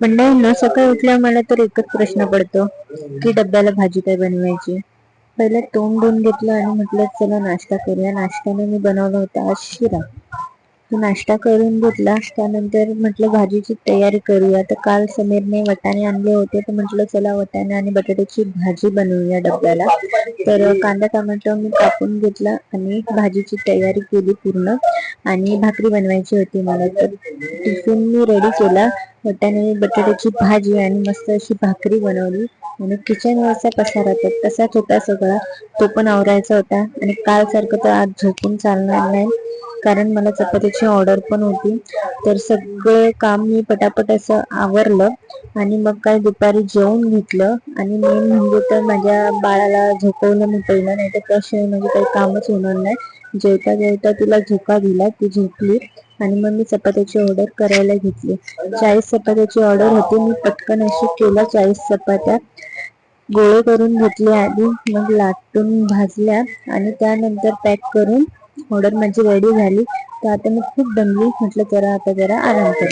मंडळी न सकाळी उठल्यावर मला तर एकच प्रश्न पडतो की डब्याला भाजी काय बनवायची. पहिलं तोंड धुवून घेतलं आणि म्हटलं चला नाश्ता करूया. नाश्त्याने मी बनवला होता आज शिरा. नाश्ता करून घेतला, त्यानंतर म्हटलं भाजीची तयारी करूया. तर काल समीरने वाटाणे आणले होते, तर म्हटलं चला वाटाणे आणि बटाट्याची भाजी बनवूया डब्याला. तर कांदा टोमॅटो मी कापून घेतला आणि भाजीची तयारी केली पूर्ण. आणि भाकरी बनवायची होती मला, तर टिफिन मी रेडी केला. वाटाणे बटाट्याची भाजी आणि मस्त अशी भाकरी बनवली. आणि किचनवरचा पसारा तर तसाच होता सगळा, तो पण आवरायचा होता. आणि काल सारखं तर आज झोपून चालणार नाही, कारण मला चपातीची ऑर्डर पण होती. तर सगळे काम मी पटापट असं आवरलं आणि मग काय दुपारी जेवून घेतलं. आणि मेन म्हणजे तर माझ्या बाळाला झोपवलं मी पहिलं, नाही तर त्याशिवाय म्हणजे काही कामच होणार नाही. जेवता जेवता तिला झोका दिला, ती झोपली आणि मग मी चपात्याची ऑर्डर करायला घेतली. 40 चपात्याची ऑर्डर होती. मी पटकन अशी केल्या 40 चपात्या, गोळे करून घेतले आधी, मग लाटून भाजल्या आणि त्यानंतर पॅक करून ऑर्डर माझी रेडी झाली. तर आता मी खूप दमली, म्हटलं जरा आता जरा आराम करू.